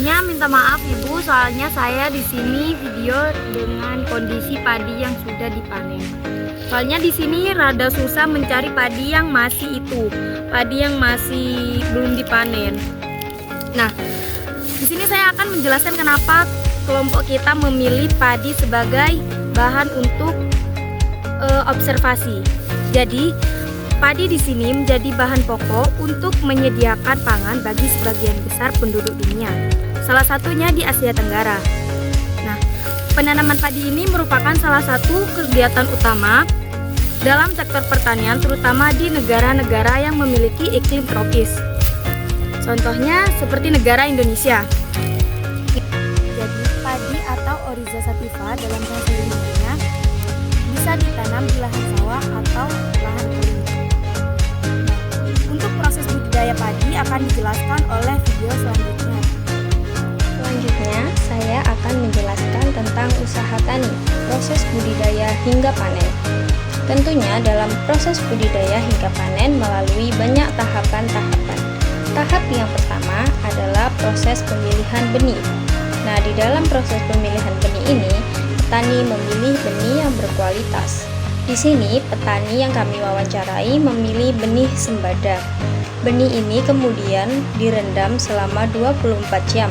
Sebelumnya minta maaf Ibu, soalnya saya di sini video dengan kondisi padi yang sudah dipanen. Soalnya di sini rada susah mencari padi yang masih padi yang masih belum dipanen. Nah, di sini saya akan menjelaskan kenapa kelompok kita memilih padi sebagai bahan untuk observasi. Jadi, padi di sini menjadi bahan pokok untuk menyediakan pangan bagi sebagian besar penduduk dunia, salah satunya di Asia Tenggara. Nah, penanaman padi ini merupakan salah satu kegiatan utama dalam sektor pertanian, terutama di negara-negara yang memiliki iklim tropis. Contohnya seperti negara Indonesia. Jadi, padi atau Oryza sativa dalam bahasa Indonesia bisa ditanam di lahan sawah atau lahan kering. Untuk proses budidaya padi akan dijelaskan oleh video selanjutnya. Selanjutnya, saya akan menjelaskan tentang usaha tani, proses budidaya hingga panen. Tentunya dalam proses budidaya hingga panen melalui banyak tahapan-tahapan. Tahap yang pertama adalah proses pemilihan benih. Nah, di dalam proses pemilihan benih ini, petani memilih benih yang berkualitas. Di sini, petani yang kami wawancarai memilih benih sembada. Benih ini kemudian direndam selama 24 jam.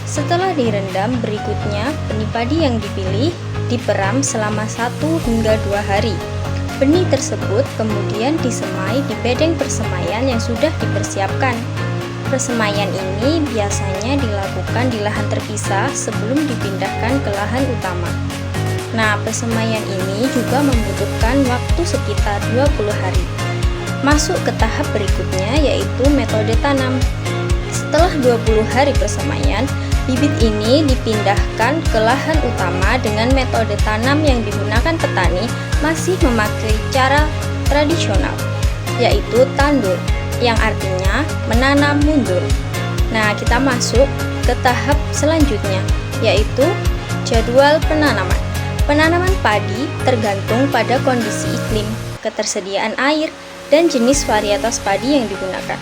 Setelah direndam, berikutnya benih padi yang dipilih diperam selama 1 hingga 2 hari. Benih tersebut kemudian disemai di bedeng persemaian yang sudah dipersiapkan. Persemaian ini biasanya dilakukan di lahan terpisah sebelum dipindahkan ke lahan utama. Nah, persemaian ini juga membutuhkan waktu sekitar 20 hari. Masuk ke tahap berikutnya yaitu metode tanam. Setelah 20 hari persemaian, bibit ini dipindahkan ke lahan utama dengan metode tanam yang digunakan petani masih memakai cara tradisional, yaitu tandur, yang artinya menanam mundur. Nah, kita masuk ke tahap selanjutnya, yaitu jadwal penanaman. Penanaman padi tergantung pada kondisi iklim, ketersediaan air, dan jenis varietas padi yang digunakan.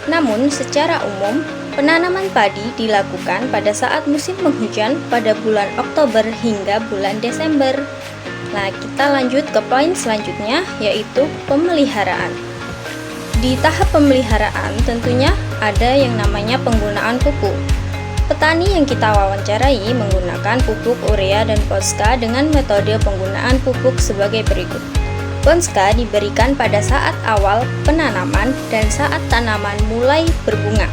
Namun, secara umum, penanaman padi dilakukan pada saat musim penghujan pada bulan Oktober hingga bulan Desember. Nah, kita lanjut ke poin selanjutnya, yaitu pemeliharaan. Di tahap pemeliharaan tentunya ada yang namanya penggunaan pupuk. Petani yang kita wawancarai menggunakan pupuk urea dan Ponska dengan metode penggunaan pupuk sebagai berikut. Ponska diberikan pada saat awal penanaman dan saat tanaman mulai berbunga.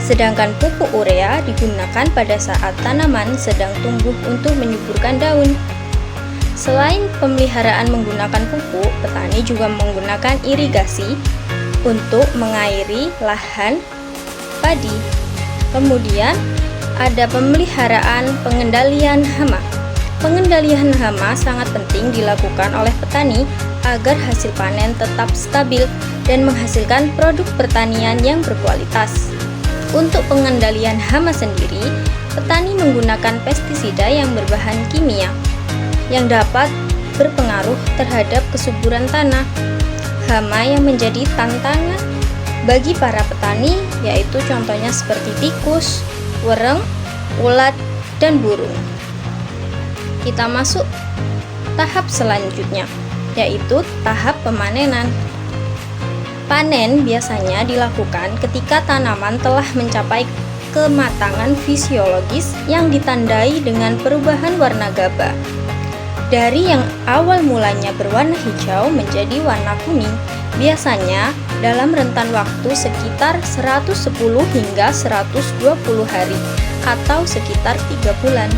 Sedangkan pupuk urea digunakan pada saat tanaman sedang tumbuh untuk menyuburkan daun. Selain pemeliharaan menggunakan pupuk, petani juga menggunakan irigasi untuk mengairi lahan padi. Kemudian ada pemeliharaan pengendalian hama. Pengendalian hama sangat penting dilakukan oleh petani agar hasil panen tetap stabil dan menghasilkan produk pertanian yang berkualitas. Untuk pengendalian hama sendiri, petani menggunakan pestisida yang berbahan kimia yang dapat berpengaruh terhadap kesuburan tanah. Hama yang menjadi tantangan bagi para petani yaitu contohnya seperti tikus, wereng, ulat, dan burung. Kita masuk tahap selanjutnya, yaitu tahap pemanenan. Panen biasanya dilakukan ketika tanaman telah mencapai kematangan fisiologis yang ditandai dengan perubahan warna gabah. Dari yang awal mulanya berwarna hijau menjadi warna kuning, biasanya dalam rentan waktu sekitar 110 hingga 120 hari atau sekitar 3 bulan.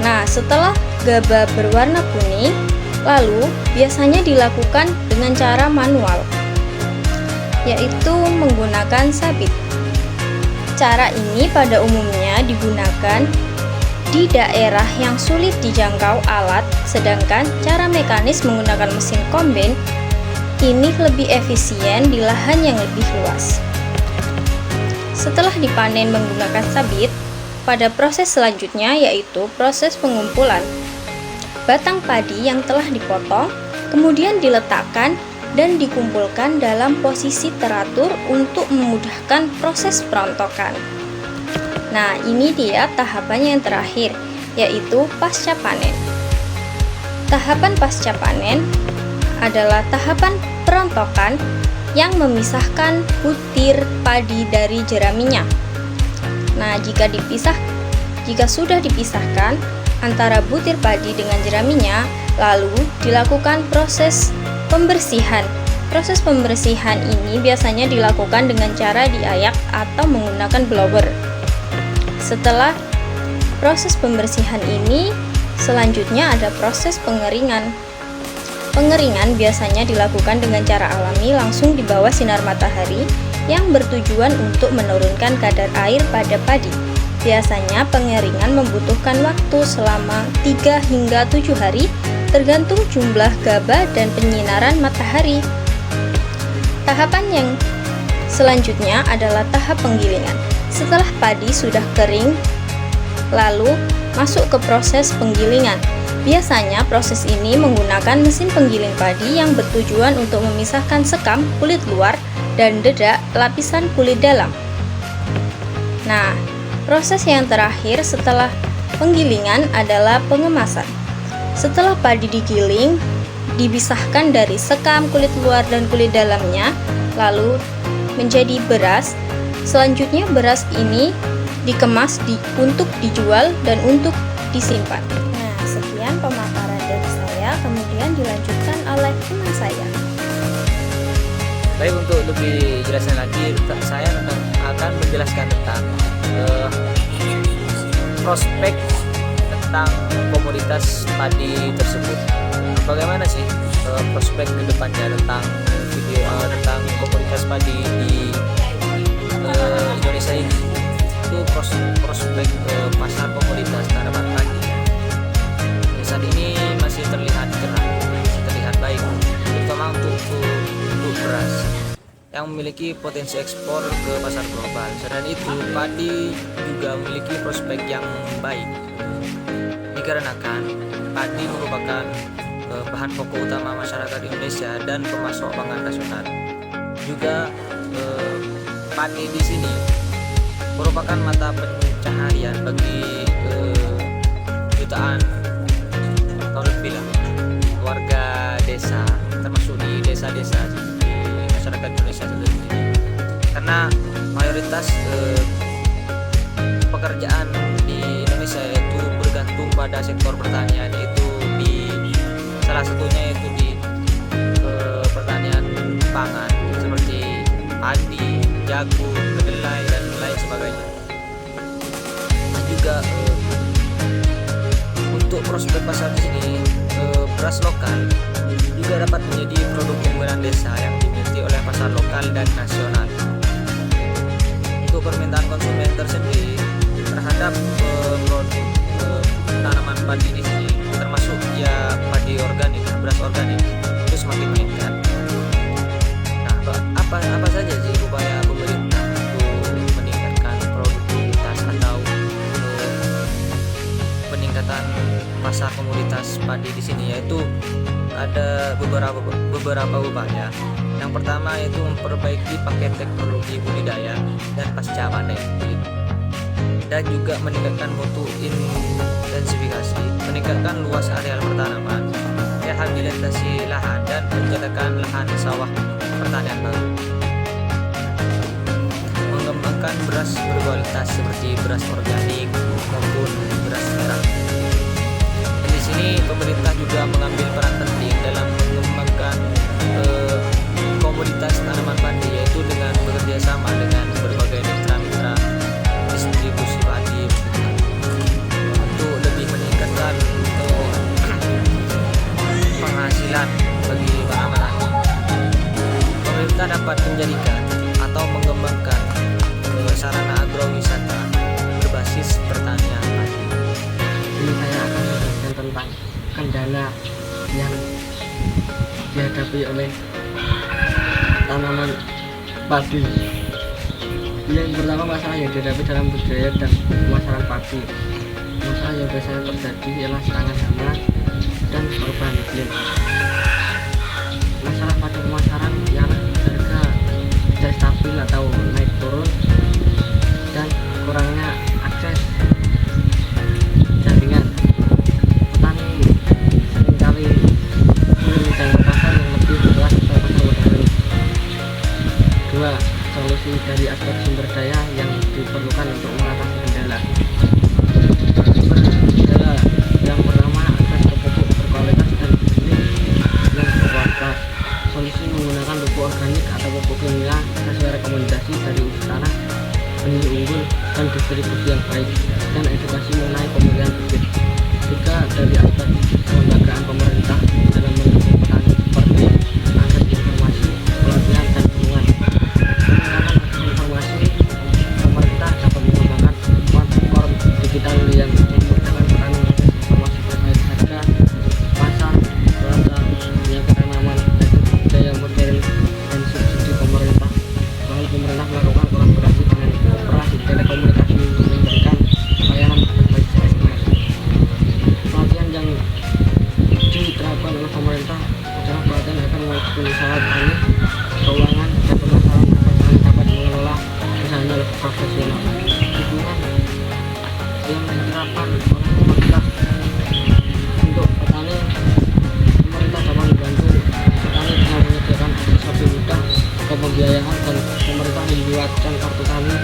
Nah, setelah gabah berwarna kuning, lalu biasanya dilakukan dengan cara manual, yaitu menggunakan sabit. Cara ini pada umumnya digunakan di daerah yang sulit dijangkau alat, sedangkan cara mekanis menggunakan mesin kombin ini lebih efisien di lahan yang lebih luas. Setelah dipanen menggunakan sabit, pada proses selanjutnya yaitu proses pengumpulan. Batang padi yang telah dipotong kemudian diletakkan dan dikumpulkan dalam posisi teratur untuk memudahkan proses perontokan. Nah, ini dia tahapannya yang terakhir, yaitu pasca panen. Tahapan pasca panen adalah tahapan perontokan yang memisahkan butir padi dari jeraminya. Nah, jika sudah dipisahkan antara butir padi dengan jeraminya, lalu dilakukan proses pembersihan. Proses pembersihan ini biasanya dilakukan dengan cara diayak atau menggunakan blower. Setelah proses pembersihan ini, selanjutnya ada proses pengeringan. Pengeringan biasanya dilakukan dengan cara alami langsung di bawah sinar matahari yang bertujuan untuk menurunkan kadar air pada padi. Biasanya pengeringan membutuhkan waktu selama 3 hingga 7 hari tergantung jumlah gabah dan penyinaran matahari. Tahapan yang selanjutnya adalah tahap penggilingan. Setelah padi sudah kering, lalu masuk ke proses penggilingan. Biasanya proses ini menggunakan mesin penggiling padi yang bertujuan untuk memisahkan sekam kulit luar dan dedak lapisan kulit dalam. Nah, proses yang terakhir setelah penggilingan adalah pengemasan. Setelah padi digiling, dipisahkan dari sekam kulit luar dan kulit dalamnya, lalu menjadi beras. Selanjutnya beras ini dikemas untuk dijual dan untuk disimpan. Nah, sekian pemaparan dari saya, kemudian dilanjutkan oleh teman saya. Baik, untuk lebih jelasnya lagi, saya akan menjelaskan tentang prospek tentang komoditas padi tersebut. Bagaimana sih prospek kedepannya tentang tentang komoditas padi di Indonesia ini? Itu prospek pasar komoditas tanaman padi saat ini masih terlihat cerah, masih terlihat baik, terutama untuk beras yang memiliki potensi ekspor ke pasar global. Selain itu, padi juga memiliki prospek yang baik dikarenakan padi merupakan bahan pokok utama masyarakat Indonesia dan pemasok pangan nasional. Juga padi di sini merupakan mata pencaharian bagi jutaan atau lebih lah warga desa, termasuk di desa-desa di masyarakat Indonesia sendiri, karena mayoritas pekerjaan di Indonesia itu bergantung pada sektor pertanian, yaitu di salah satunya yaitu di pertanian pangan seperti padi, jagung, kedelai dan lain sebagainya. Dan juga untuk prospek pasar di sini, beras lokal juga dapat menjadi produk unggulan desa yang diminati oleh pasar lokal dan nasional. Untuk permintaan konsumen tersendiri terhadap produk tanaman padi di sini, termasuk ya padi organik, beras organik, itu semakin meningkat. Nah, apa saja sih upaya pemerintah untuk meningkatkan produktivitas atau peningkatan pasar komoditas padi di sini? Yaitu ada beberapa upaya. Yang pertama yaitu memperbaiki paket teknologi budidaya dan pasca panen, dan juga meningkatkan mutu intensifikasi, meningkatkan luas areal pertanaman, rehabilitasi lahan dan menciptakan lahan sawah pertanian baru, mengembangkan beras berkualitas seperti beras organik maupun beras merah. Dan di sini pemerintah juga mengambil peran penting dalam mengembangkan komoditas tanaman padi, yaitu dengan bekerja sama dengan berbagai mitra-mitra distribusi padi untuk lebih meningkatkan penghasilan bagi para petani. Pemerintah dapat menjadikan atau mengembangkan sarana agrowisata berbasis pertanian padi. Ini saya akan menjelaskan tentang kendala yang dihadapi oleh tanaman padi. Yang pertama, masalah yang dihadapi dalam budidaya dan pemasaran padi. Masalah yang biasanya terjadi ialah serangan hama dan perubahan iklim. Masalah pada pemasaran ialah harga tidak stabil atau naik turun dan kurangnya untuk mengatasi kendala. Kendala yang pertama, akses ke pupuk berkualitas dan bisnis yang berkualitas. Solusi menggunakan pupuk organik atau pupuk kimia sesuai rekomendasi dari uji tanah, benih unggul, dan distribusi yang baik, dan edukasi mengenai pemilihan bibit. Juga dari aspek kelembagaan pemerintah dalam mendukung petani seperti akses informasi, pelatihan, dan dukungan. Menggunakan akses informasi, pemerintah dapat mengembangkan platform digital yang memudahkan petani mengakses informasi terkait harga, pasar, cuaca, penyakit tanaman, dan budaya modern dan subsidi pemerintah. Selain pemerintah melakukan kolaborasi dengan operasi telekomunikasi untuk memberikan layanan berbasis SMS. Pelatihan yang diterapkan oleh pemerintah adalah pelatihan yang akan mewujudkan usaha tani, keuangan, dan pemasaran agar petani dapat mengelola usahanya lebih profesional. Dukungan yang diterapkan oleh pemerintah untuk petani, pemerintah dapat membantu petani dengan menyediakan akses lebih mudah ke pembiayaan, dan pemerintah membuatkan kartu tani.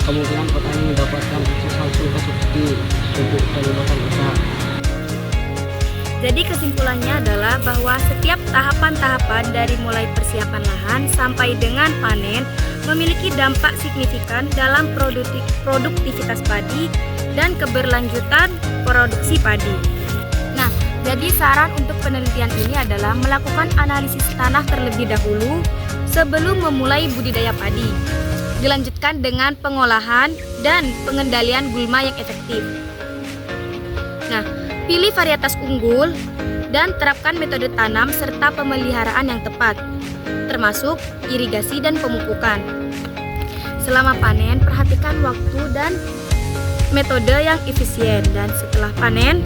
Kemungkinan petani mendapatkan akses langsung ke subsidi pupuk dan lembaga usaha. Jadi kesimpulannya adalah bahwa setiap tahapan-tahapan dari mulai persiapan lahan sampai dengan panen memiliki dampak signifikan dalam produktivitas padi dan keberlanjutan produksi padi. Nah, jadi saran untuk penelitian ini adalah melakukan analisis tanah terlebih dahulu sebelum memulai budidaya padi. Dilanjutkan dengan pengolahan dan pengendalian gulma yang efektif. Nah, pilih varietas unggul dan terapkan metode tanam serta pemeliharaan yang tepat, termasuk irigasi dan pemupukan. Selama panen, perhatikan waktu dan metode yang efisien, dan setelah panen,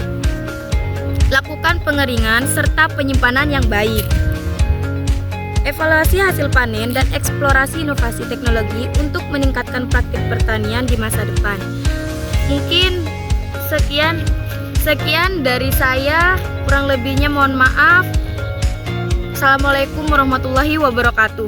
lakukan pengeringan serta penyimpanan yang baik. Evaluasi hasil panen dan eksplorasi inovasi teknologi untuk meningkatkan praktik pertanian di masa depan. Mungkin sekian dari saya, kurang lebihnya mohon maaf. Assalamualaikum warahmatullahi wabarakatuh.